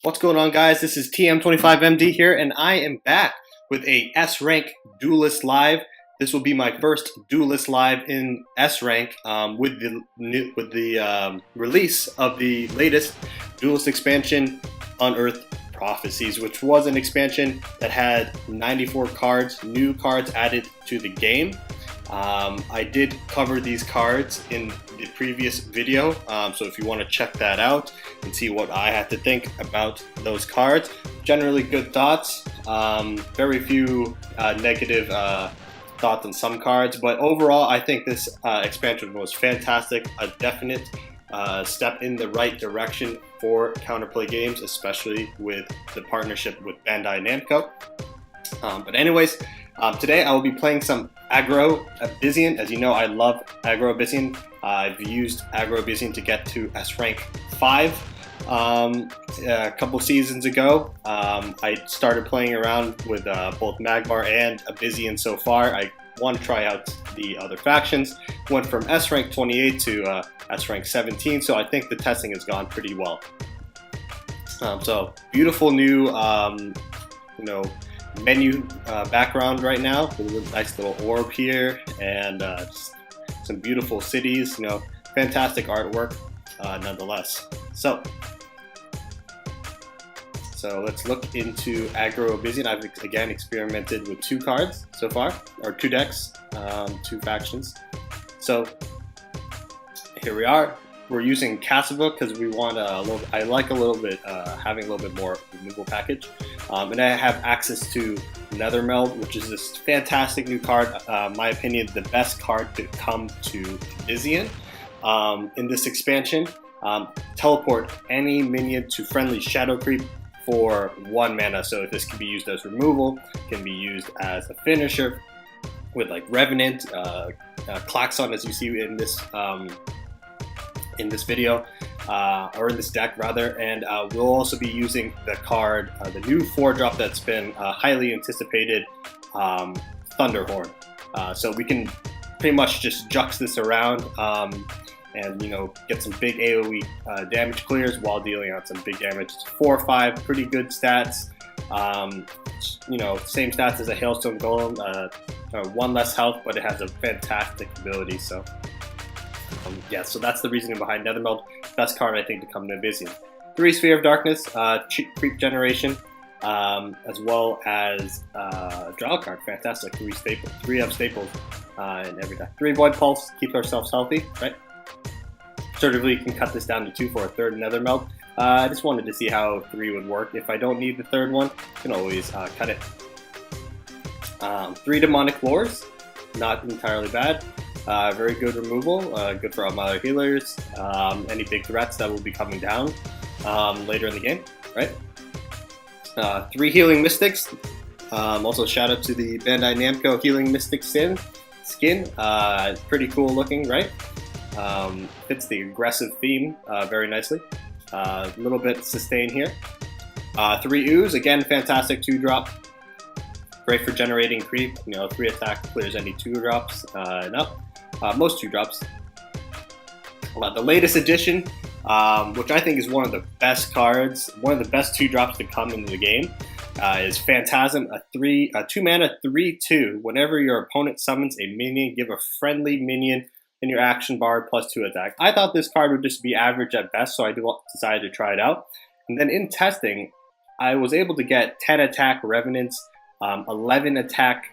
What's going on, guys? This is TM25MD here, and I am back with a S rank Duelyst live. This will be my first Duelyst live in S rank with the release of the latest Duelyst expansion, Unearthed Prophecies, which was an expansion that had 94 cards, new cards added to the game. I did cover these cards in the previous video, so if you want to check that out and see what I had to think about those cards, generally good thoughts, very few negative thoughts on some cards, but overall I think this expansion was fantastic, a definite step in the right direction for counterplay games, especially with the partnership with Bandai Namco. But anyways, today I will be playing some Aggro Abyssian. As you know, I love Aggro Abyssian. I've used Aggro Abyssian to get to S rank 5 a couple seasons ago. I started playing around with both Magmar and Abyssian so far. I want to try out the other factions. Went from S rank 28 to S rank 17, so I think the testing has gone pretty well. So beautiful new, menu background right now with a nice little orb here, and just some beautiful cities, fantastic artwork nonetheless. So let's look into Aggro Abyssian. I've again experimented with 2 cards so far, or 2 decks, 2 factions. So here we are. We're using Cassyva because we want I like a little bit, having a little bit more removal package. And I have access to Nethermeld, which is this fantastic new card. My opinion, the best card to come to Abyssian in this expansion. Teleport any minion to friendly Shadow Creep for 1 mana. So this can be used as removal, can be used as a finisher with like Revenant, Klaxon, as you see in this video, or in this deck rather, and we'll also be using the card, the new 4-drop that's been highly anticipated, Thunderhorn. So we can pretty much just jux this around and get some big AoE damage clears while dealing out some big damage. It's 4/5, pretty good stats. Same stats as a Hailstone Golem, 1 less health, but it has a fantastic ability. So so that's the reasoning behind Nethermeld. Best card I think to come to Abyssian. 3 Sphere of Darkness, creep generation, as well as draw card. Fantastic. 3 of staples in every deck. 3 Void Pulse, keep ourselves healthy, right? Assertively, you can cut this down to 2 for a 3rd Nethermeld. I just wanted to see how 3 would work. If I don't need the 3rd one, I can always cut it. 3 Demonic Lures, not entirely bad. Very good removal, good for all other healers, any big threats that will be coming down later in the game, right? 3 Healing Mystics, also shout out to the Bandai Namco Healing Mystic skin, pretty cool looking, right? Fits the aggressive theme very nicely, a little bit sustain here. 3 Ooze, again fantastic 2-drop, great for generating creep, 3 attack clears any 2-drops and up. Most 2-drops. The latest edition, which I think is one of the best cards, one of the best 2-drops to come into the game, is Phantasm, a 2-mana 3/2. Whenever your opponent summons a minion, give a friendly minion in your action bar +2 attack. I thought this card would just be average at best, so I decided to try it out. And then in testing, I was able to get 10 attack Revenants, 11 attack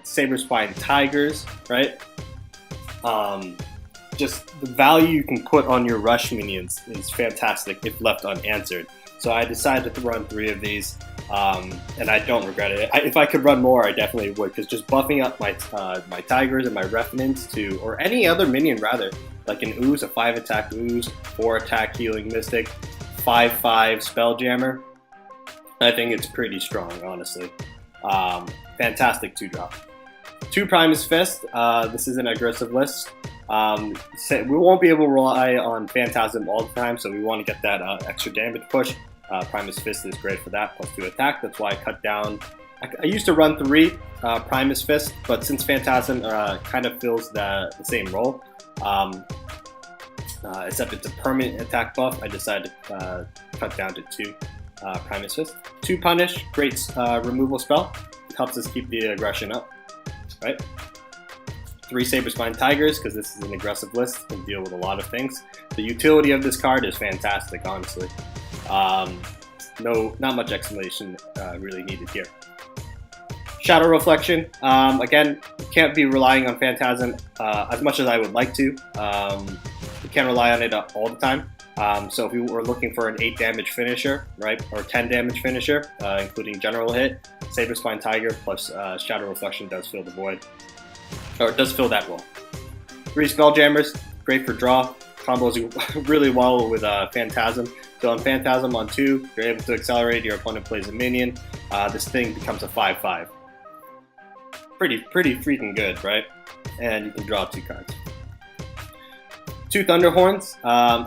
Saber Spine Tigers, right? Just the value you can put on your rush minions is fantastic if left unanswered. So I decided to run 3 of these, and I don't regret it. If I could run more, I definitely would, because just buffing up my my Tigers and my Revenants to, or any other minion rather, like an Ooze, a 5-attack Ooze, 4-attack Healing Mystic, 5/5 Spelljammer, I think it's pretty strong, honestly. Fantastic 2-drop. 2 Primus Fist, this is an aggressive list. We won't be able to rely on Phantasm all the time, so we want to get that extra damage push. Primus Fist is great for that, +2 attack. That's why I cut down. I used to run 3 Primus Fist, but since Phantasm kind of fills the same role, except it's a permanent attack buff, I decided to cut down to 2. Primus Fist. 2 Punish, great removal spell. Helps us keep the aggression up, right? 3 Saber-Spine Tigers, because this is an aggressive list, can deal with a lot of things. The utility of this card is fantastic, honestly. Not much explanation really needed here. Shadow Reflection, again, can't be relying on Phantasm as much as I would like to. We can't rely on it all the time. So if we were looking for an 8 damage finisher, right, or 10 damage finisher, including general hit, Saber-Spine Tiger plus Shadow Reflection does fill the void, or it does fill that role. 3 Spelljammers, great for draw, combos really well with Phantasm. So on Phantasm on 2, you're able to accelerate, your opponent plays a minion, this thing becomes a 5/5. Pretty freaking good, right? And you can draw 2 cards. 2 Thunderhorns,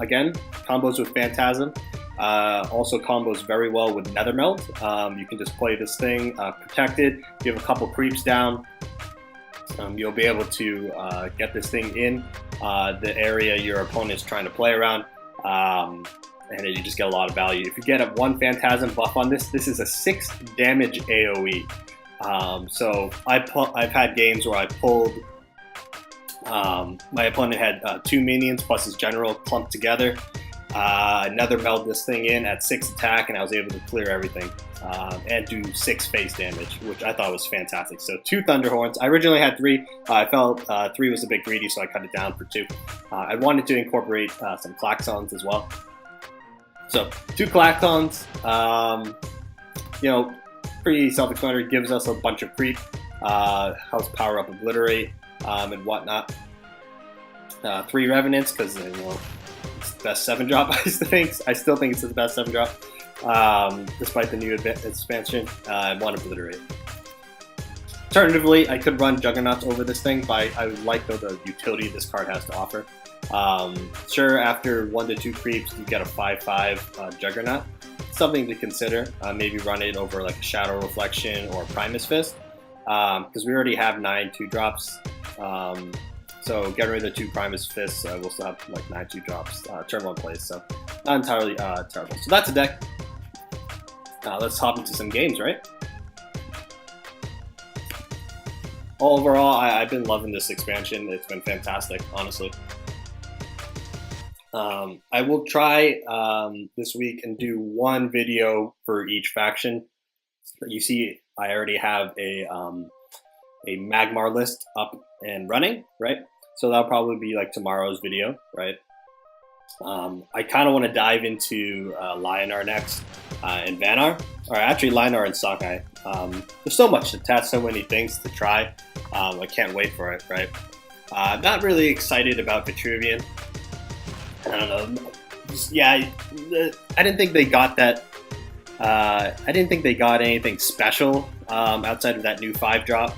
again, combos with Phantasm. Also combos very well with Nethermelt. You can just play this thing protected, give a couple creeps down. You'll be able to get this thing in the area your opponent is trying to play around. And you just get a lot of value. If you get a 1 Phantasm buff on this, this is a 6 damage AoE. So I've had games where I pulled, my opponent had 2 minions plus his general clumped together. Another meld this thing in at 6 attack, and I was able to clear everything and do 6 face damage, which I thought was fantastic. So 2 Thunderhorns. I originally had 3. I felt 3 was a bit greedy, so I cut it down for 2. I wanted to incorporate some Klaxons as well. So 2 Klaxons, you know, pretty self-explanatory, gives us a bunch of creep, helps power up Obliterate and whatnot. 3 Revenants, because you know, it's the best 7-drop. I still think it's the best 7-drop, despite the new expansion. I want to Obliterate. Alternatively, I could run Juggernauts over this thing, but I like though the utility this card has to offer. Sure, after 1 to 2 creeps, you get a 5/5 Juggernaut. Something to consider. Maybe run it over like a Shadow Reflection or Primus Fist, because we already have 9 2-drops. So getting rid of the 2 Primus Fists, we'll still have like 9 2-drops turn 1 plays. So not entirely terrible. So that's a deck. Let's hop into some games, right? Overall, I've been loving this expansion. It's been fantastic, honestly. I will try this week and do 1 video for each faction. You see, I already have a Magmar list up and running, right? So that'll probably be like tomorrow's video, right? I kind of want to dive into Lionar next and Vanar, or actually Lionar and Songhai. There's so much to test, so many things to try. I can't wait for it, right? I'm not really excited about Vitruvian. I don't know. Yeah, I didn't think they got that. I didn't think they got anything special outside of that new 5-drop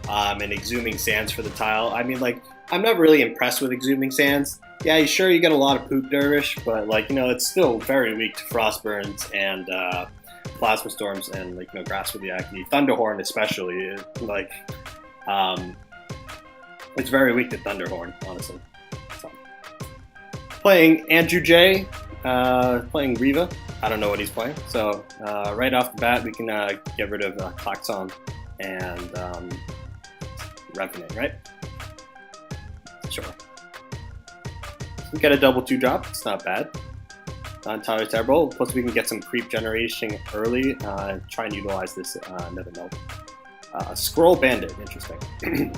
and Exhuming Sands for the tile. I mean, like, I'm not really impressed with Exhuming Sands. Yeah, sure, you get a lot of Poop Dervish, but, like, you know, it's still very weak to Frostburns and Plasma Storms and, like, you know, Grasp of the Acne. Thunderhorn especially, like, it's very weak to Thunderhorn, honestly. So. Playing Andrew J, playing Riva. I don't know what he's playing. So right off the bat, we can get rid of Klaxon and Revenant, right? Sure. We get a double 2-drop. It's not bad. Not entirely terrible. Plus, we can get some creep generation early. Try and utilize this Nether Meld. Scroll Bandit. Interesting.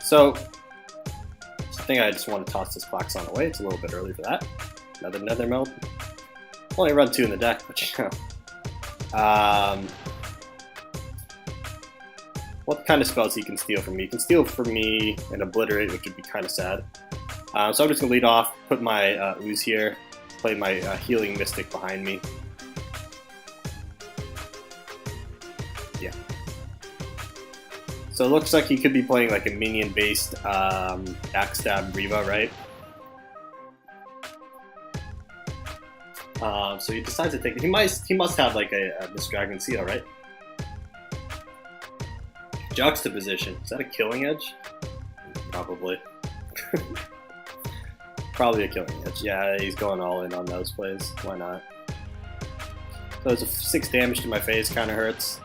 So, I think I just want to toss this Klaxon away. It's a little bit early for that. Another Nether Meld. Only run 2 in the deck, but you know. What kind of spells he can steal from me? He can steal from me and Obliterate, which would be kind of sad. So I'm just going to lead off, put my Ooze here, play my Healing Mystic behind me. Yeah. So it looks like he could be playing like a minion-based backstab Riva, right? So he decides to take it. He must have like a Miss Dragon Seal, right? Juxtaposition. Is that a Killing Edge? Probably. Probably a killing edge. Yeah, he's going all in on those plays. Why not? So it's a 6 damage to my face, kind of hurts.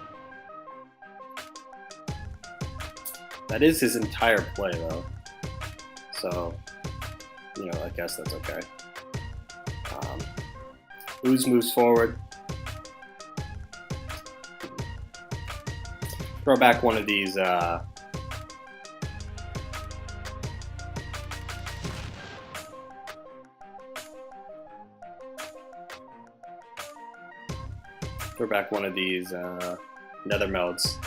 That is his entire play, though. So, you know, I guess that's okay. Ooze moves forward. Throw back one of these. Throw back one of these nether melds.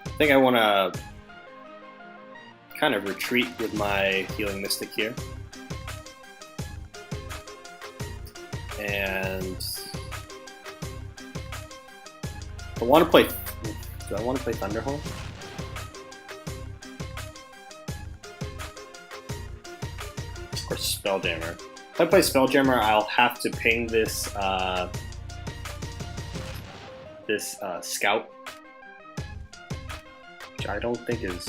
I think I want to kind of retreat with my healing mystic here. And I want to play. Do I want to play Thunderhorn? Or Spelljammer? If I play Spelljammer, I'll have to ping this scout, which I don't think is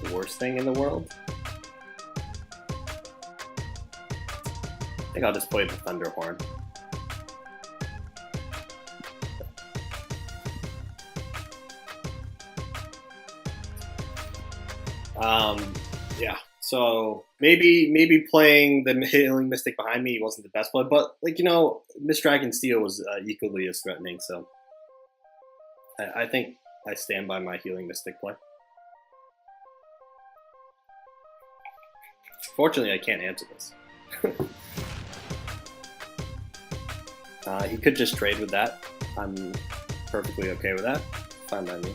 the worst thing in the world. I think I'll just play the Thunderhorn. Yeah. So maybe playing the healing mystic behind me wasn't the best play, but like, you know, Miss Dragon Steel was equally as threatening. So I think I stand by my healing mystic play. Fortunately, I can't answer this. He could just trade with that. I'm perfectly okay with that. Fine by me.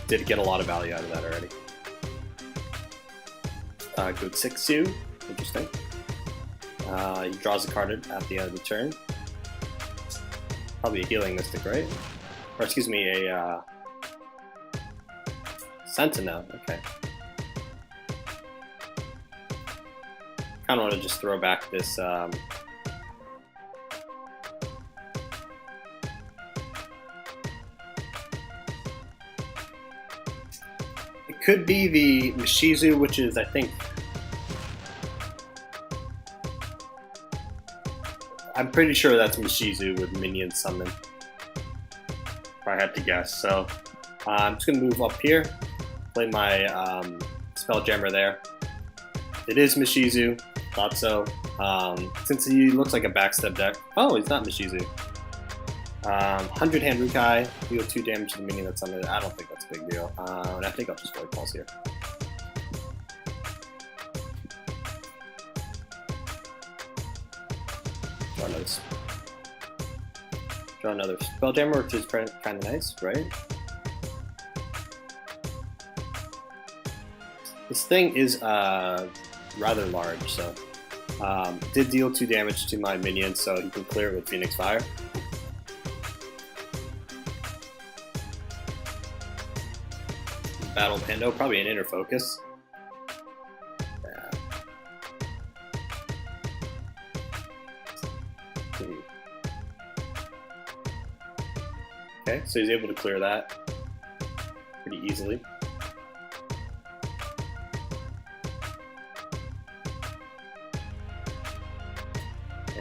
Did get a lot of value out of that already. Good 6-2. Interesting. He draws a card at the end of the turn. Probably a healing mystic, right? Or excuse me, a Sentinel. Okay. Kind of want to just throw back this. It could be the Mishizu, which is, I think, I'm pretty sure that's Mishizu with minion summon, if I had to guess. So I'm just going to move up here, play my Spelljammer there. It is Mishizu, thought so. Since he looks like a backstep deck. Oh, he's not Mishizu. 100 hand Rukai, deal 2 damage to the minion that's summoned. I don't think that's a big deal. And I think I'll just play Pulse here. Draw another Spelljammer, which is kind of nice, right? This thing is rather large, so did deal 2 damage to my minion, so he can clear it with Phoenix Fire. Battle Pando, probably an inner focus. Yeah. Okay, so he's able to clear that pretty easily.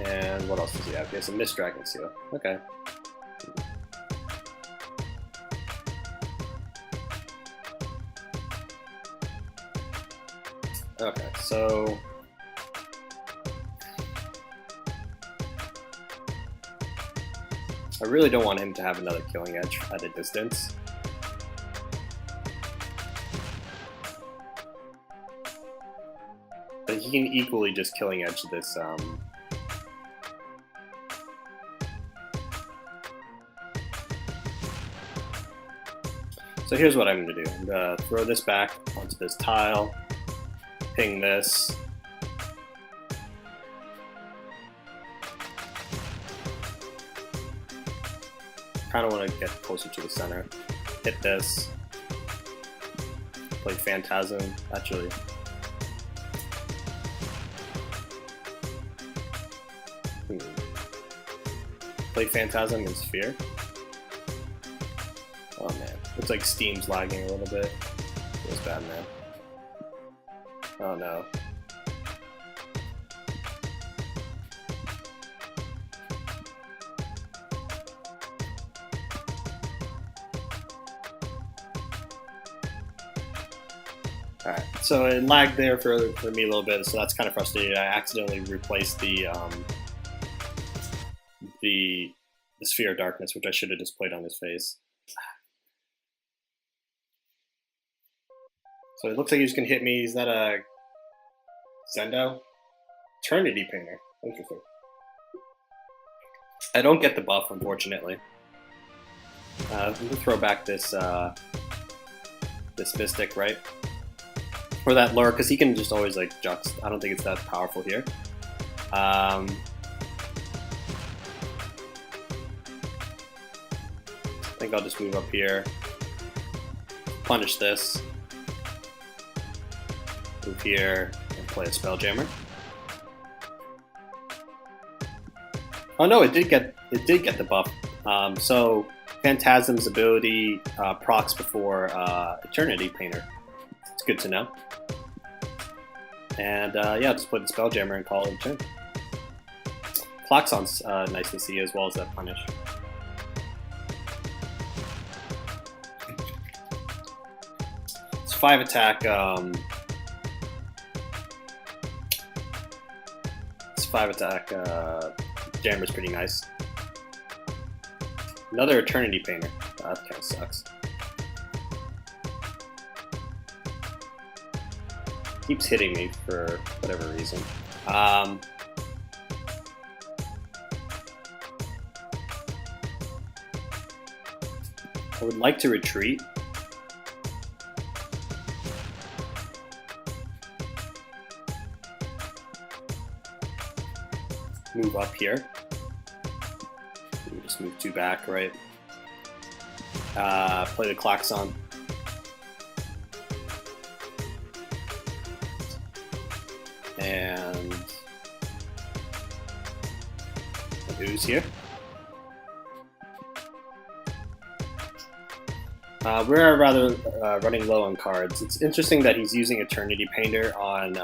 And what else does he have? He has a Mist Dragon Seal. Okay. Okay, so I really don't want him to have another Killing Edge at a distance. But he can equally just Killing Edge this So here's what I'm going to do. I'm going to throw this back onto this tile, ping this. Kind of want to get closer to the center. Hit this. Play Phantasm. Actually, play Phantasm and Sphere. Oh man, looks like Steam's lagging a little bit. Feels bad, man. Oh no. Alright, so it lagged there for me a little bit, so that's kind of frustrating. I accidentally replaced the Sphere of Darkness, which I should have just played on his face. So it looks like he's going to hit me. Is that a Zendo? Eternity Painter. Interesting. I don't get the buff, unfortunately. I'm going to throw back this this Mystic, right? Or that Lure, because he can just always like Jux. I don't think it's that powerful here. I think I'll just move up here, punish this, move here, and play a Spelljammer. Oh no, it did get the buff. So Phantasm's ability procs before Eternity Painter. It's good to know. And yeah, just play the Spelljammer and call it a turn. Klaxon's nice to see, as well as that punish. It's 5 attack. It's 5 attack. Jammer's pretty nice. Another Eternity Painter. That kind of sucks. Keeps hitting me for whatever reason. I would like to retreat. Move up here. Just move 2 back, right? Play the Klaxon. And who's here? We're rather running low on cards. It's interesting that he's using Eternity Painter on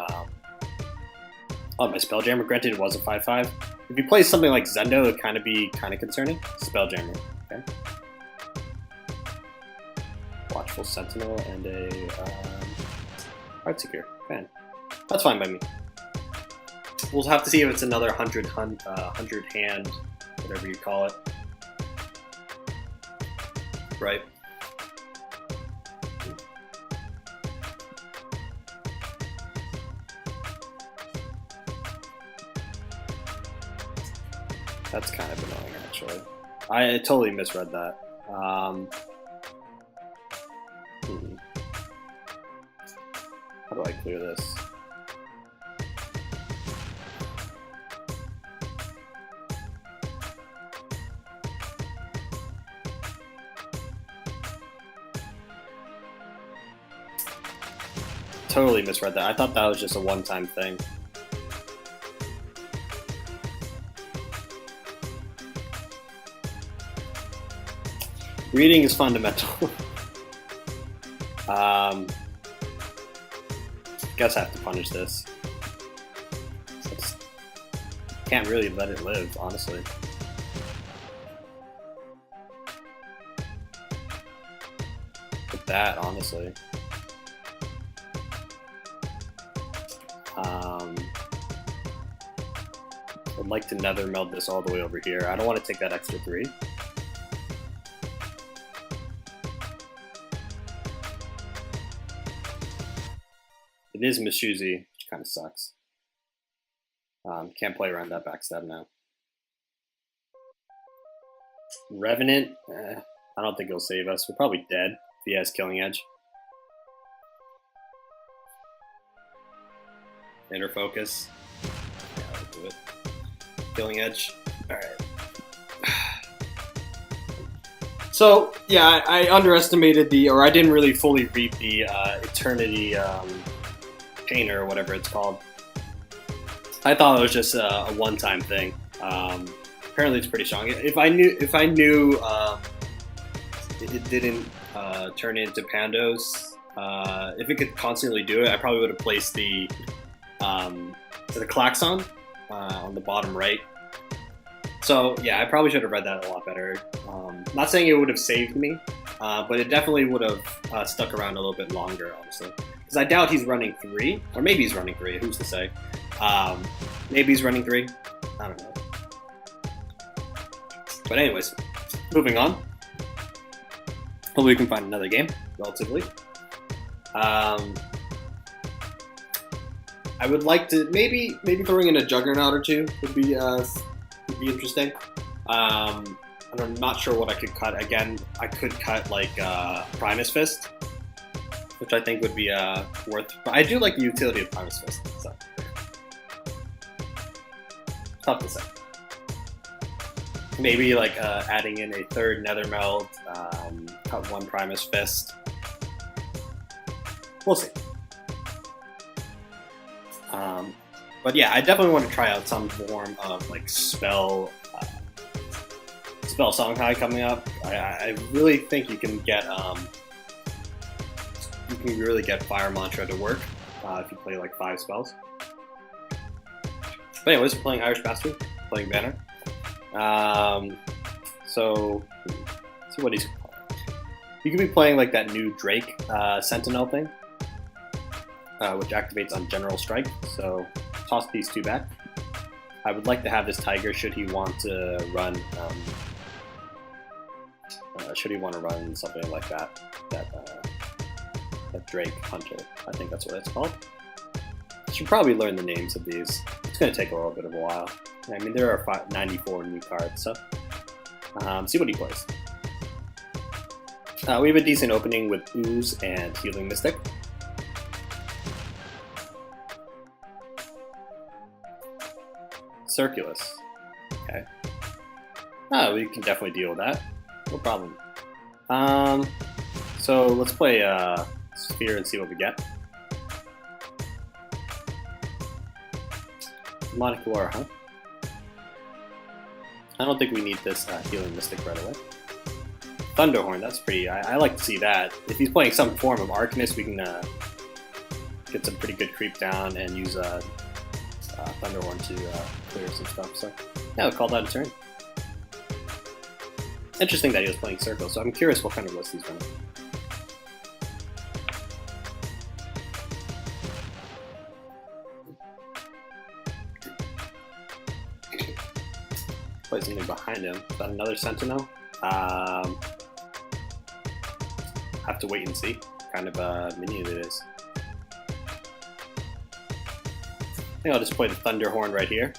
my Spelljammer. Granted, it was a 5/5. If he plays something like Zendo, it'd kind of be concerning. Spelljammer, okay. Watchful Sentinel and a Heartseeker. Man, that's fine by me. We'll have to see if it's another 100 hand, whatever you call it. Right. That's kind of annoying, actually. I totally misread that. How do I clear this? Totally misread that. I thought that was just a one-time thing. Reading is fundamental. Guess I have to punish this. Can't really let it live, honestly. With that, honestly. I'd like to nether meld this all the way over here. I don't want to take that extra 3. It is Mishuzi, which kind of sucks. Can't play around that backstab now. Revenant, I don't think he'll save us. We're probably dead if he has Killing Edge. Inner Focus. Yeah, I'll do it. Killing Edge. Alright. So, yeah, I underestimated or I didn't really fully read the Eternity Painter, or whatever it's called. I thought it was just a one-time thing. Apparently, it's pretty strong. If I knew it didn't turn into Pandos, if it could constantly do it, I probably would have placed the klaxon on the bottom right. So yeah, I probably should have read that a lot better. Not saying it would have saved me, but it definitely would have stuck around a little bit longer, honestly. Because I doubt he's running 3, or maybe he's running 3. Who's to say? Maybe he's running 3. I don't know. But anyways, moving on. Hopefully we can find another game relatively. I would like to maybe throwing in a Juggernaut or two would be interesting. I'm not sure what I could cut. Again, I could cut like Primus Fist, which I think would be worth. But I do like the utility of Primus Fist, so tough to say. Maybe like adding in a 3rd Nethermeld, cut 1 Primus Fist. We'll see. But yeah, I definitely want to try out some form of like spell Songhai coming up. I really think you can get Fire Mantra to work if you play like 5 spells. But anyways, we're playing Irish Bastard, playing Banner. So let's see what he's. You could be playing like that new Drake Sentinel thing, which activates on General Strike. So toss these 2 back. I would like to have this Tiger should he want to run. Should he want to run something like that Drake Hunter? I think that's what it's called. I should probably learn the names of these. It's going to take a little bit of a while. I mean, there are 94 new cards, so see what he plays. We have a decent opening with Ooze and Healing Mystic. Circulus. Okay. We can definitely deal with that. No problem. So let's play Sphere and see what we get. Demonic War, huh? I don't think we need this Healing Mystic right away. Thunderhorn, that's pretty. I like to see that. If he's playing some form of Arcanist, we can get some pretty good creep down and use Thunderhorn to clear some stuff. So yeah, we'll call that a turn. Interesting that he was playing Circle, so I'm curious what kind of list he's running. Play something behind him. Is that another Sentinel? Have to wait and see. Kind of a minion it is. I think I'll just play the Thunderhorn right here.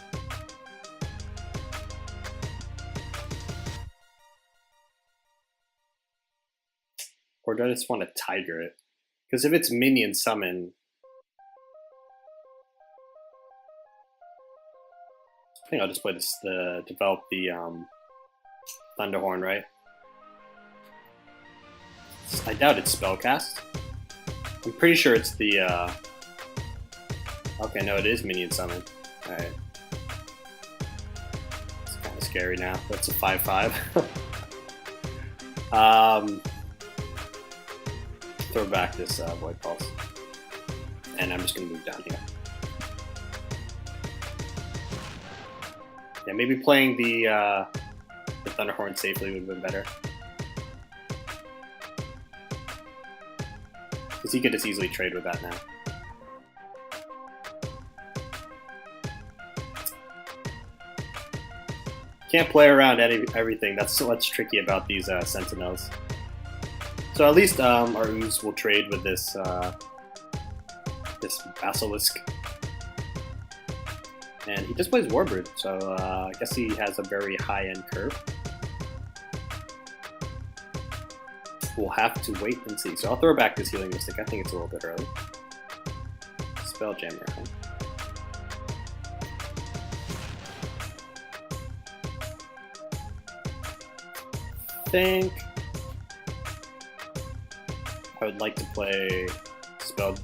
Or do I just want to Tiger it? Because if it's minion summon, I think I'll just play this, develop the Thunderhorn, right? I doubt it's Spellcast. I'm pretty sure it's the, okay, no, it is minion summon. Alright. It's kind of scary now. That's a 5/5. Throw back this Void Pulse. And I'm just going to move down here. Yeah, maybe playing the Thunderhorn safely would have been better. Because he could just easily trade with that now. Can't play around everything. That's what's tricky about these Sentinels. So at least our Ooze will trade with this this Basilisk. And he just plays Warbird, so I guess he has a very high-end curve. We'll have to wait and see. So I'll throw back this Healing Mystic. I think it's a little bit early. Spelljammer. I think I would like to play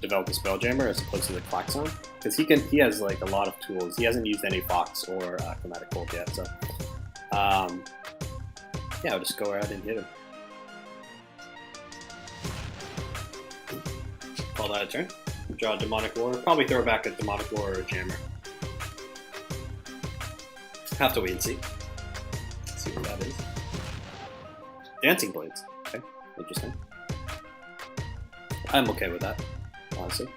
develop a Spelljammer as opposed to the Klaxon, because he has like a lot of tools. He hasn't used any Fox or Chromatic Cold yet, so Yeah, I'll just go ahead and hit him. Call that a turn. Draw a Demonic Lore. Probably throw back a Demonic Lore or a Jammer. Have to wait and see. Let's see what that is. Dancing Blades. Okay, interesting. I'm okay with that, honestly.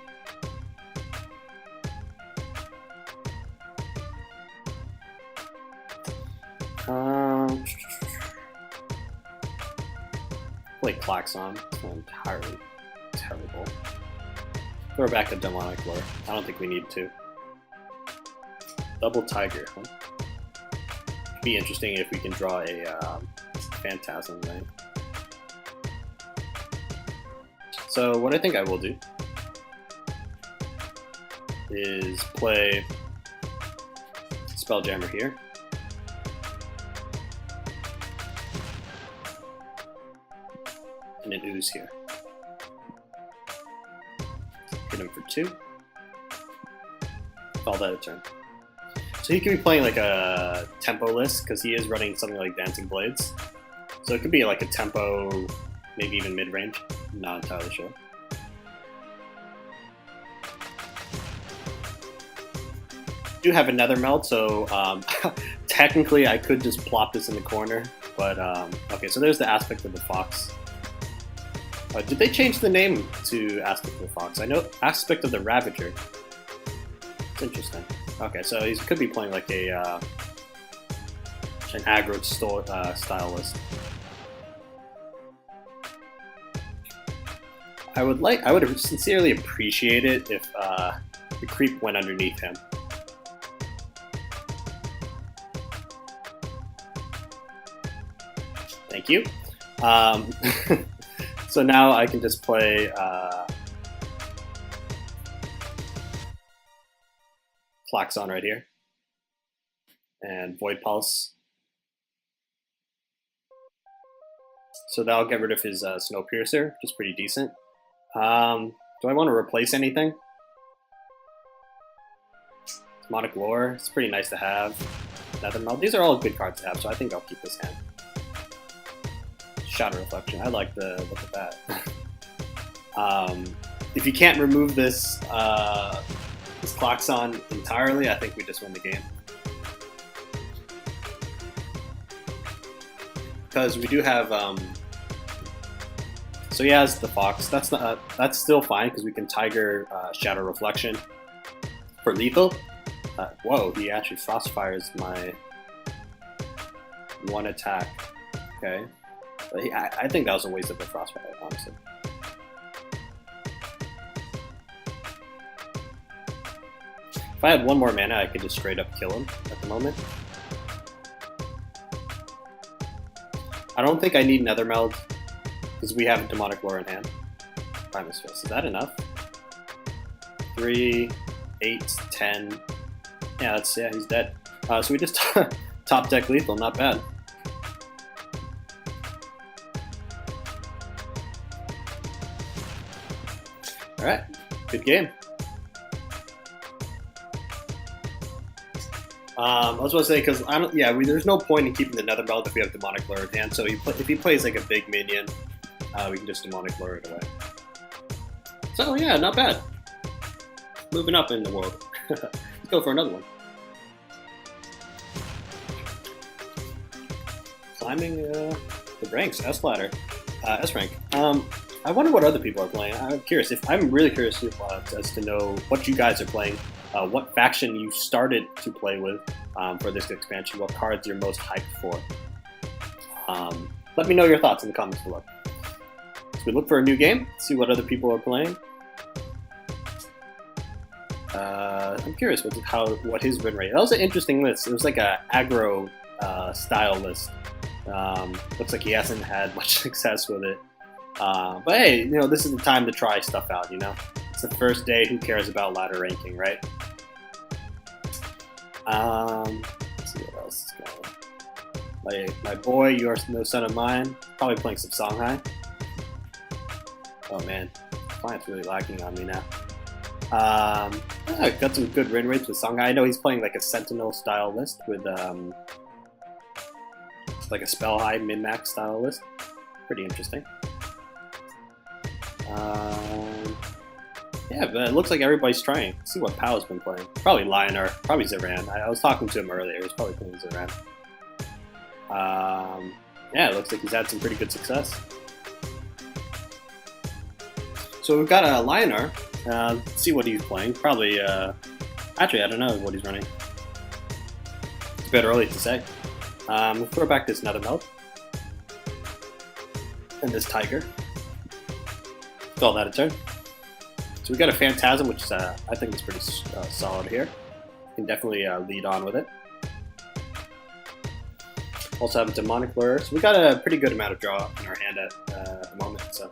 Play Klaxon. It's not entirely terrible. Throw back a Demonic Lore. I don't think we need to. Double Tiger. Huh? It'd be interesting if we can draw a Phantasm, right? So what I think I will do is play Spelljammer here. And an Ooze here. Hit him for 2. Call that a turn. So he could be playing like a tempo list because he is running something like Dancing Blades. So it could be like a tempo, maybe even mid-range. I'm not entirely sure. I do have another meld, so technically I could just plop this in the corner. But okay, so there's the Aspect of the Fox. Did they change the name to Aspect of the Fox? I know Aspect of the Ravager. It's interesting. Okay, so he could be playing like a an aggro style list. I would sincerely appreciate it if the creep went underneath him. Thank you. So now I can just play Klaxon right here and Void Pulse. So that'll get rid of his Snowpiercer, which is pretty decent. Do I want to replace anything? Demonic Lore, it's pretty nice to have. Nethermeld, these are all good cards to have, so I think I'll keep this hand. Shadow Reflection, I like the look at that. If you can't remove this this Klaxon entirely, I think we just win the game. Because we do have so he has the Fox. That's still fine because we can Tiger Shadow Reflection for lethal. Whoa, he actually Frostfires my one attack. Okay, but I think that was a waste of a Frostfire, honestly. If I had one more mana, I could just straight up kill him at the moment. I don't think I need Nethermeld because we have Demonic Lore in hand. Primus Fist, is that enough? 3, 8, 10. Yeah, he's dead. So we just top deck lethal, not bad. All right, good game. I was going to say because there's no point in keeping the Nethermeld if we have Demonic Lure in hand. So if he plays like a big minion, we can just Demonic Lure it away. So yeah, not bad. Moving up in the world. Let's go for another one. Climbing the ranks, S ladder, S rank. I wonder what other people are playing. I'm really curious as to know what you guys are playing. What faction you started to play with for this expansion, what cards you're most hyped for. Let me know your thoughts in the comments below. So we look for a new game, see what other people are playing. I'm curious what his win rate. That was an interesting list. It was like a aggro style list. Looks like he hasn't had much success with it. But hey, this is the time to try stuff out, It's the first day, who cares about ladder ranking, right? Let's see what else is going on. My boy, You Are No Son of Mine, probably playing some Songhai. Oh man, client's really lagging on me now. I've got some good win rates with Songhai. I know he's playing like a Sentinel style list with like a spell high min-max style list. Pretty interesting. Yeah, but it looks like everybody's trying. Let's see what Pow's been playing. Probably Lionar, probably Ziran. I was talking to him earlier. He was probably playing Ziran. Yeah, it looks like he's had some pretty good success. So we've got a Lionar. Let's see what he's playing. Probably, actually, I don't know what he's running. It's a bit early to say. We'll throw back this Nethermeld. And this Tiger. Call that a turn. So we got a Phantasm, which is, I think is pretty solid here. Can definitely lead on with it. Also have a Demonic Lure. So we got a pretty good amount of draw in our hand at the moment. So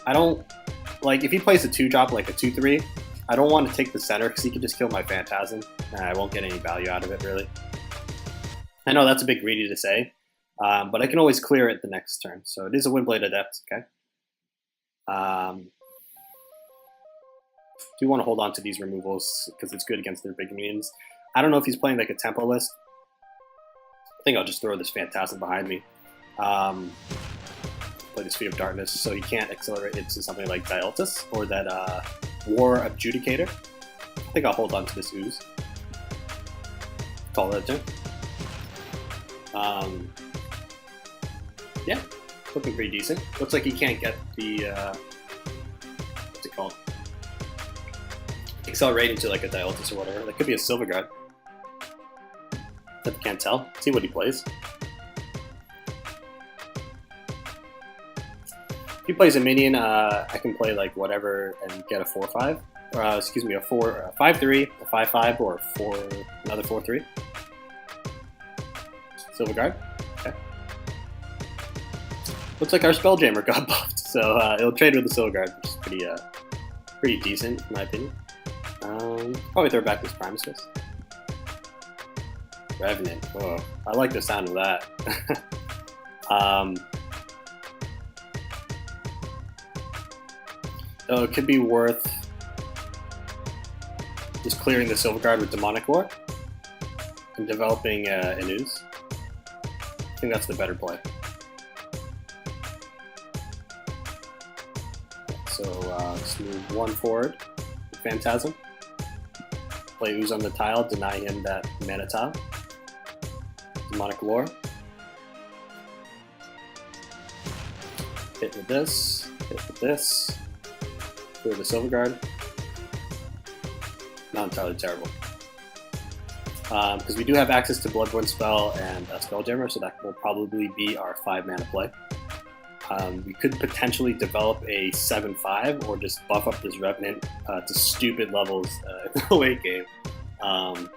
I don't like if he plays a 2-drop like a 2/3. I don't want to take the center because he can just kill my Phantasm, and I won't get any value out of it really. I know that's a bit greedy to say. But I can always clear it the next turn. So it is a Windblade Adept, okay? Do want to hold on to these removals because it's good against their big minions. I don't know if he's playing like a tempo list. I think I'll just throw this Phantasm behind me. Play the Sphere of Darkness so he can't accelerate into something like Duelyst or that War Adjudicator. I think I'll hold on to this Ooze. Call that a turn. Yeah, looking pretty decent. Looks like he can't get the, what's it called? Accelerate into like a Duelyst or whatever. That could be a Silver Guard. But can't tell. See what he plays. If he plays a minion, I can play like whatever and get a 4/5. Or, excuse me, a 5/3, a 5/5, or another 4/3. Silver Guard. Okay. Looks like our Spelljammer got buffed, so it'll trade with the Silver Guard, which is pretty decent in my opinion. Probably throw back this Primus Fist. Revenant. Oh, I like the sound of that. So it could be worth just clearing the Silver Guard with Demonic Lore and developing an Ooze. I think that's the better play. So let's move one forward. Phantasm. Play Ooze on the tile, deny him that mana tile. Demonic Lore. Hit with this, hit with this. Clear the Silver Guard. Not entirely terrible. Because we do have access to Bloodborne Spell and Spelljammer, so that will probably be our 5-mana play. We could potentially develop a 7/5 or just buff up this Revenant to stupid levels in the late game. What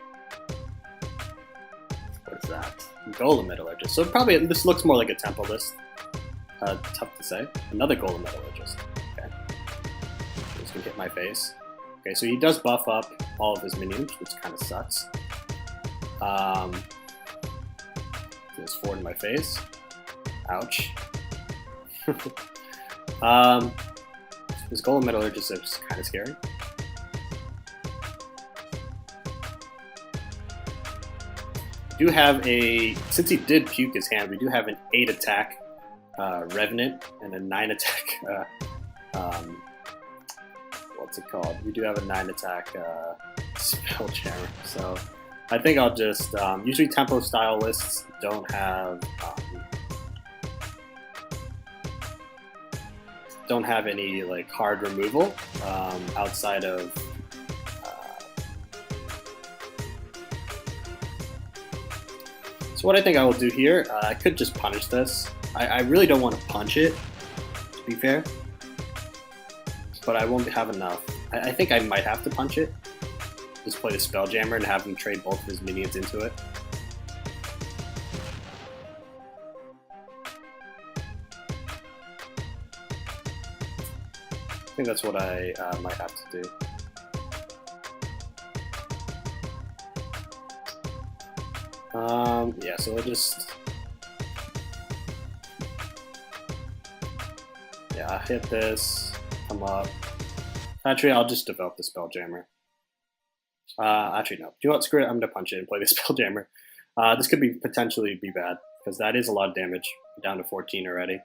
is that? Golem Metallurgist. So probably this looks more like a tempo list. Tough to say. Another Golem Metallurgist. Okay. This can hit my face. Okay, so he does buff up all of his minions, which kind of sucks. Goes forward in my face. Ouch. This Golem Metallurgist is kind of scary. We do have since he did puke his hand, we do have an 8 attack Revenant and a 9 attack, what's it called? We do have a 9 attack Spelljammer, so I think I'll just, usually tempo style lists don't have any like hard removal outside of so what I think I will do here, I could just punish this. I really don't want to punch it, to be fair, but I won't have enough. I think I might have to punch it. Just play the Spelljammer and have him trade both of his minions into it. I think that's what I might have to do. Yeah, so we'll just... Yeah, I'll hit this, come up. Actually, I'll just develop the Spelljammer. Actually, no. Do you know what? Screw it. I'm gonna punch it and play the Spelljammer. This could potentially be bad because that is a lot of damage. Down to 14 already.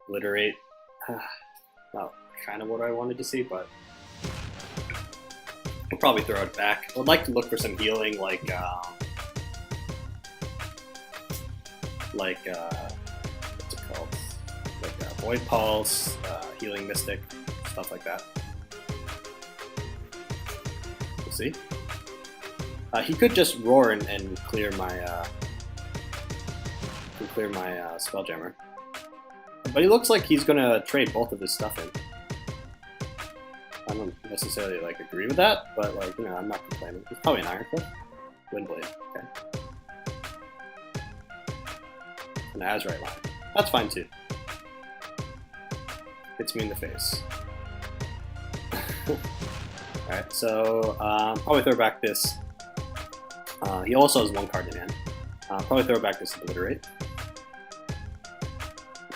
Obliterate. Not kind of what I wanted to see, but I'll probably throw it back. I would like to look for some healing, like what's it called? Like Void Pulse, Healing Mystic, stuff like that. We'll see. He could just roar and clear my Spelljammer. But he looks like he's gonna trade both of his stuff in. I don't necessarily like agree with that, but like, you know, I'm not complaining. It's probably an Iron Cliff. Windblade, okay. An Azurite line. That's fine too. Hits me in the face. Alright, so probably throw back this. He also has one card in hand. Probably throw back this Obliterate. I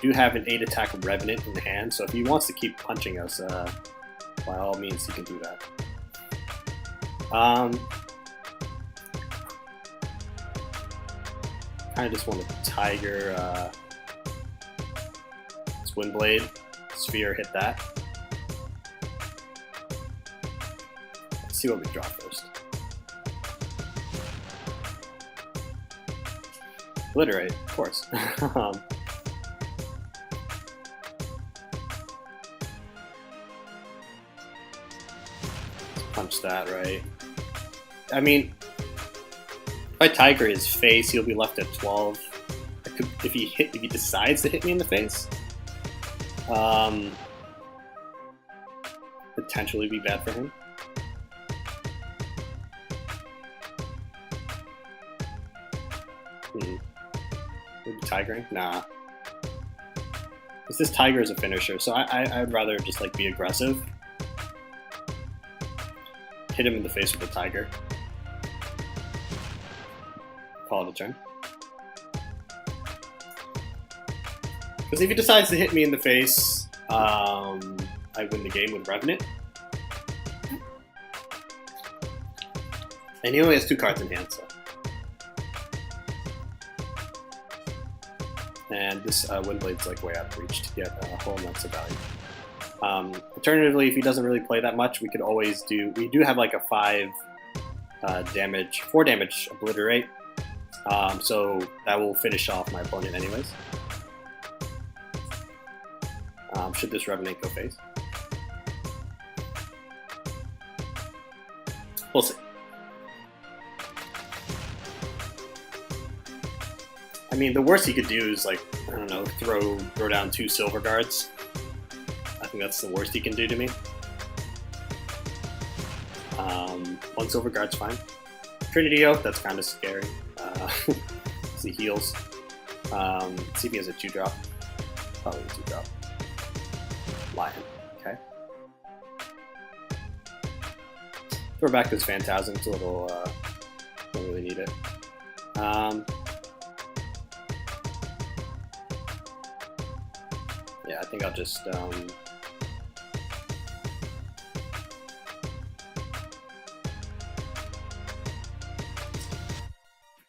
do have an 8 attack Revenant in hand, so if he wants to keep punching us, by all means he can do that. Kind of just want to Tiger this Windblade, Sphere, hit that. Let's see what we draw first. Obliterate, of course. Punch that, right? I mean, if I Tiger his face, he'll be left at 12. If he decides to hit me in the face, potentially be bad for him. Maybe Tigering? Nah. Because this Tiger is a finisher, so I'd rather just like be aggressive. Hit him in the face with a Tiger. Call it a turn. Because if he decides to hit me in the face, I win the game with Revenant. And he only has 2 cards in hand, so. And this Windblade's like way out of reach to get a whole amounts of value. Alternatively, if he doesn't really play that much, we could always do. We do have like a 4 damage Obliterate, so that will finish off my opponent anyways. Should this Revenant go face? We'll see. I mean, the worst he could do is like, I don't know, throw down 2 Silver Guards. I think that's the worst he can do to me. 1 Silver Guard's fine. Trinity Oak, that's kind of scary. He heals. See if he has a 2-drop. Probably a 2-drop. Lion. Okay. Throw back this Phantasm. It's a little. Don't really need it. Yeah, I think I'll just.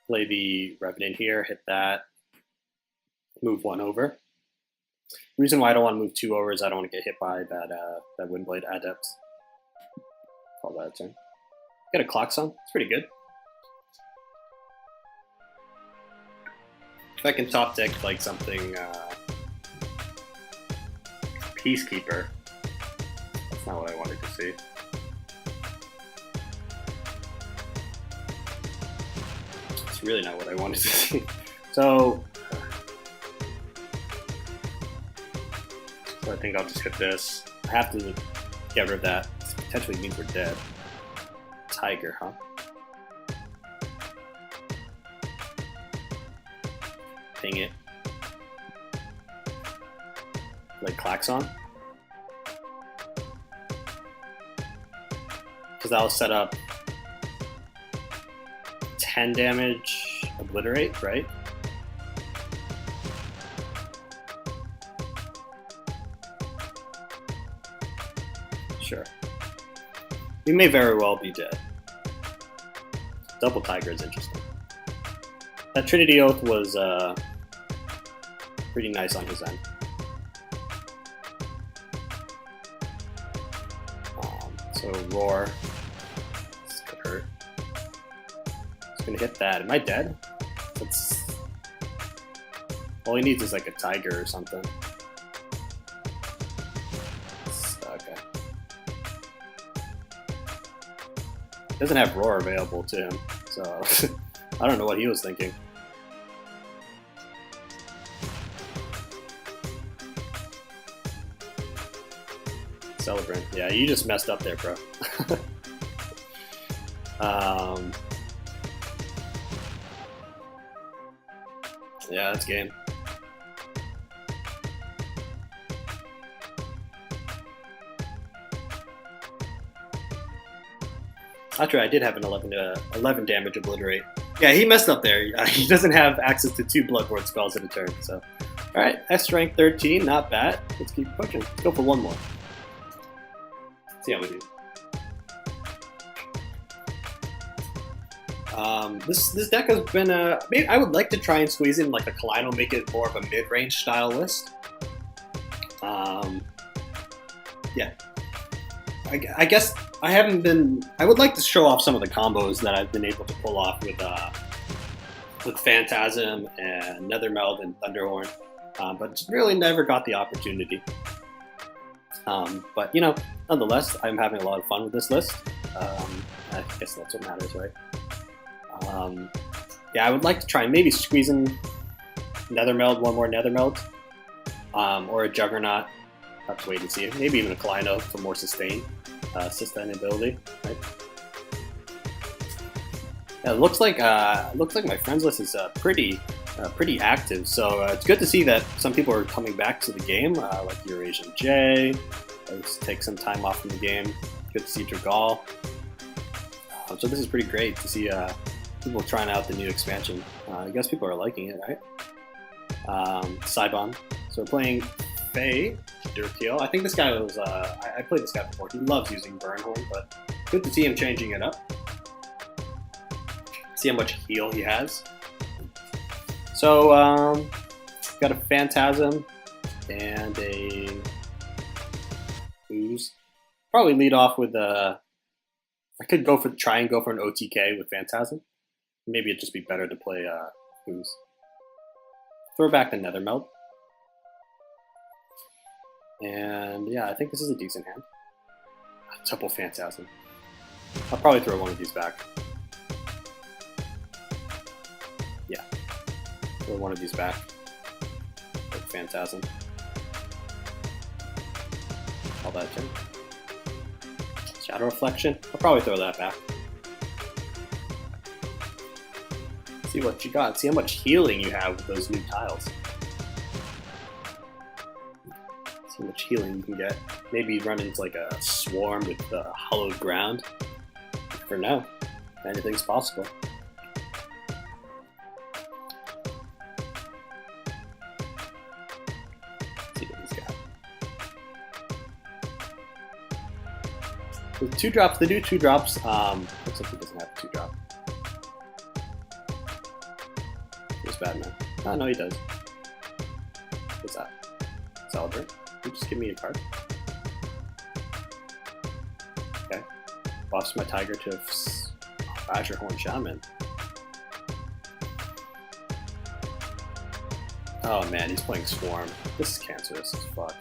Play the Revenant here, hit that, move 1 over. The reason why I don't want to move 2 over is I don't want to get hit by that Windblade Adept. Call that a turn. Get a Clock Song, it's pretty good. If I can top deck like something Peacekeeper, that's not what I wanted to see. Really not what I wanted to see. So I think I'll just hit this. I have to get rid of that. This potentially means we're dead. Tiger, huh? Ping it. Like Klaxon. Because that'll set up 10 damage Obliterate, right? Sure. He may very well be dead. Double Tiger is interesting. That Trinity Oath was pretty nice on his end. So Roar. This could hurt. It's gonna hit that. Am I dead? That's... All he needs is like a Tiger or something. Okay. Doesn't have Roar available to him, so I don't know what he was thinking. Celebrant. Yeah, you just messed up there, bro. Yeah, that's game. Actually, I did have an 11 damage obliterate. Yeah, he messed up there. He doesn't have access to 2 Bloodborne spells in a turn, so. Alright, S rank 13, not bad. Let's keep pushing. Let's go for one more. See how we do. This deck has been maybe I would like to try and squeeze in like a Kaleido, make it more of a mid-range style list. Yeah. I guess I haven't been. I would like to show off some of the combos that I've been able to pull off with Phantasm and Nethermeld and Thunderhorn, but really never got the opportunity. But you know, nonetheless, I'm having a lot of fun with this list. I guess that's what matters, right? Yeah, I would like to try and maybe squeeze in Nethermeld, one more Nethermeld, or a Juggernaut. Have to wait and see. Maybe even a Kaleido for more sustainability. Right? Yeah, it looks like my friends list is pretty active. So it's good to see that some people are coming back to the game, like Eurasian J. Let's take some time off from the game. Good to see Dragal. So this is pretty great to see people trying out the new expansion. I guess people are liking it, right? Saibon. So we're playing Faye Durkiel. I think this guy was. I played this guy before. He loves using Burnhorn, but good to see him changing it up. See how much heal he has. So got a Phantasm and a Ooze. Probably lead off with a. I could try and go for an OTK with Phantasm. Maybe it'd just be better to play Ooze. Throw back the Nethermeld. And yeah, I think this is a decent hand. Double Phantasm. I'll probably throw one of these back. Yeah. Throw one of these back. With Phantasm. All that turn. Shadow Reflection. I'll probably throw that back. See what you got. See how much healing you have with those new tiles. See how much healing you can get. Maybe run into like a swarm with hollowed ground. For now, anything's possible. Let's see what he's got. With 2-drops, they do 2-drops. Looks like he doesn't have a 2-drop. He's bad, man. Oh, no, he does. What's that? Celebrate. You just give me a card. Okay. Lost my Tiger to Azure Horn Shaman. Oh man, he's playing Swarm. This is cancerous as fuck.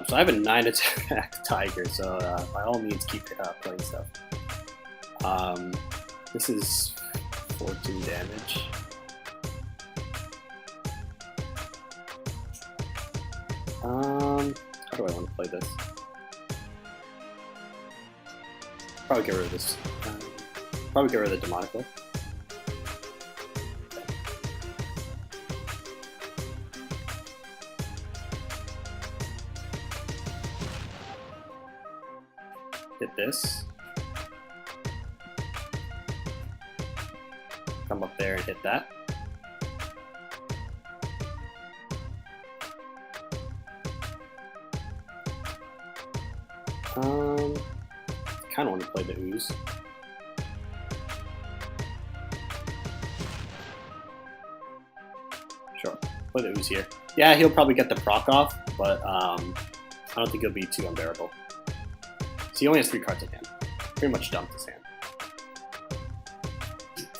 So I have a 9 attack Tiger, so by all means keep playing stuff. This is 14 damage. How do I want to play this? Probably get rid of this. Probably get rid of the Demonic Whip. Okay. Hit this. Come up there and hit that. kind of want to play the Ooze. Sure, play the Ooze here. Yeah, he'll probably get the proc off, but I don't think he'll be too unbearable. So he only has 3 cards in hand. Pretty much dumped his hand.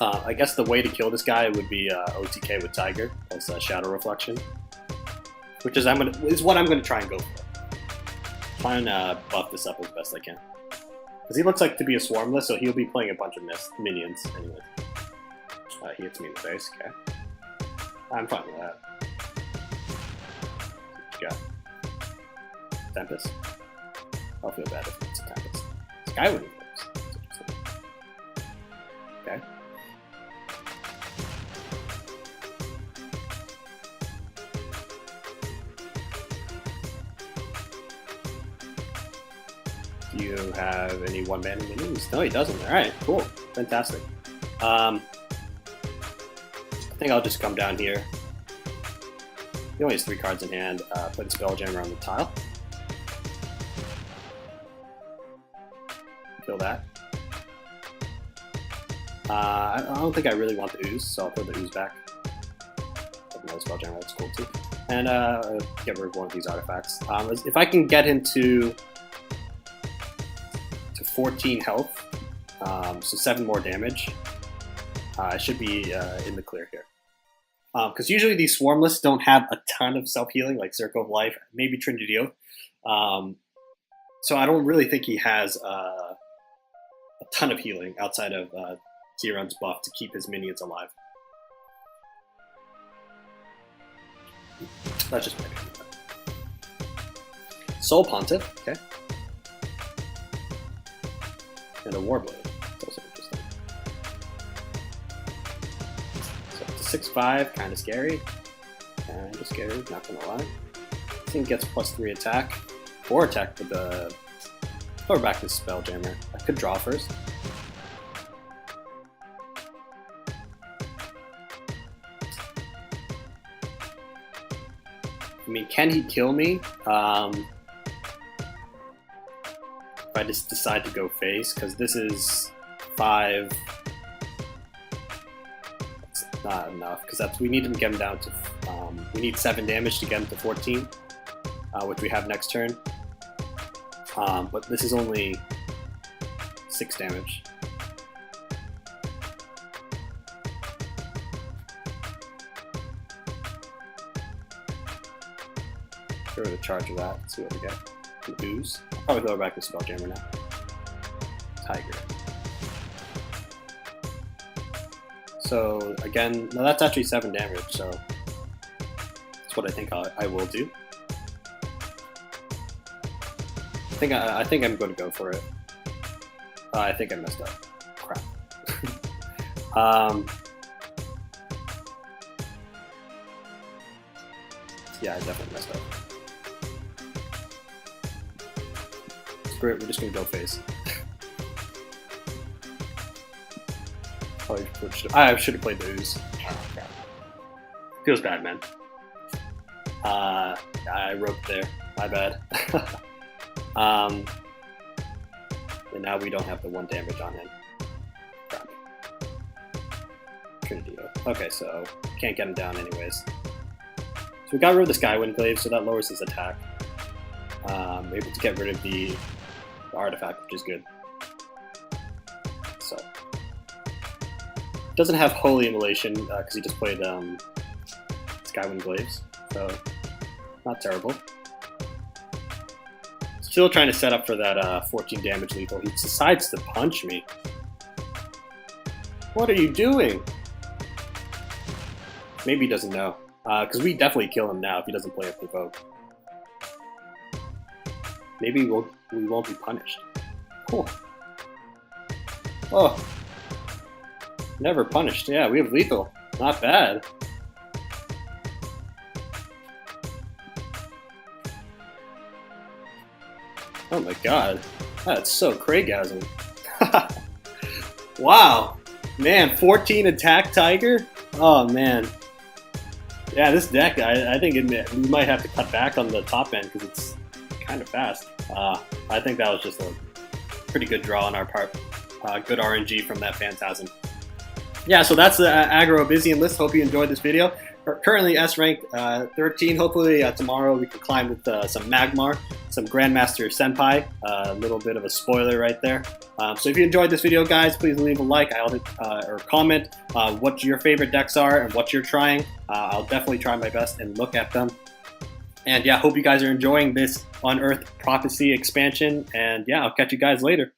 I guess the way to kill this guy would be OTK with Tiger as Shadow Reflection, which is what I'm gonna try and go for. Try and buff this up as best I can, because he looks like to be a Swarmless, so he'll be playing a bunch of minions anyway. He hits me in the face. Okay, I'm fine with that. What you got? Tempest. I'll feel bad if it's a Tempest. Skyward Eclipse. Okay. Do you have any one-man minions? No, he doesn't. Alright, cool. Fantastic. I think I'll just come down here. He only has 3 cards in hand. Put the Spelljammer on the tile. Kill that. I don't think I really want the Ooze, so I'll put the Ooze back. Put another Spelljammer, that's cool too. And get rid of one of these artifacts. If I can get him to 14 health, so 7 more damage, I should be in the clear here. Because usually these Swarmlists don't have a ton of self-healing, like Circle of Life, maybe Trinity Oath. So I don't really think he has a ton of healing outside of Zirun's buff to keep his minions alive. That's just my opinion. Soul Pontiff, okay. And a Warblade. That's also interesting. So it's a 6/5, kind of scary. Kind of scary, not gonna lie. This thing gets +3 attack. 4 attack with the... Throw back this Spelljammer. I could draw first. I mean, can he kill me? If I just decide to go face, because this is 5. That's not enough, because we need to get him down to. We need 7 damage to get him to 14, which we have next turn. But this is only 6 damage. Throw the charge of that. See what we get. The Ooze. I'll probably throw back the Spelljammer now. Tiger. So again, no, that's actually 7 damage. So that's what I think I will do. I think I'm going to go for it. I think I messed up. Crap. Yeah, I definitely messed up. Screw it, we're just going to go face. I should have played the Ooze. Oh, crap. Feels bad, man. I roped there. My bad. And now we don't have the 1 damage on him. Crap. Trinity Oath. Okay, so can't get him down anyways. So we got rid of the Skywind Glaive, so that lowers his attack. Able to get rid of the artifact, which is good. So doesn't have Holy Immolation because he just played Skywind Glaives, so not terrible. Still trying to set up for that 14 damage lethal. He decides to punch me. What are you doing? Maybe he doesn't know. Because we definitely kill him now if he doesn't play a Provoke. Maybe we won't be punished. Cool. Oh. Never punished. Yeah, we have lethal. Not bad. Oh my god. That's so Craigasm. Wow. Man, 14 attack Tiger? Oh man. Yeah, this deck, I think we might have to cut back on the top end because it's kind of fast. I think that was just a pretty good draw on our part. Good RNG from that Phantasm. Yeah, so that's the Aggro Abyssian list. Hope you enjoyed this video. We're currently S rank 13. Hopefully tomorrow we can climb with some Magmar, some Grandmaster Senpai. A little bit of a spoiler right there. So if you enjoyed this video, guys, please leave a like or comment what your favorite decks are and what you're trying. I'll definitely try my best and look at them. And yeah, hope you guys are enjoying this Unearthed Prophecy expansion. And yeah, I'll catch you guys later.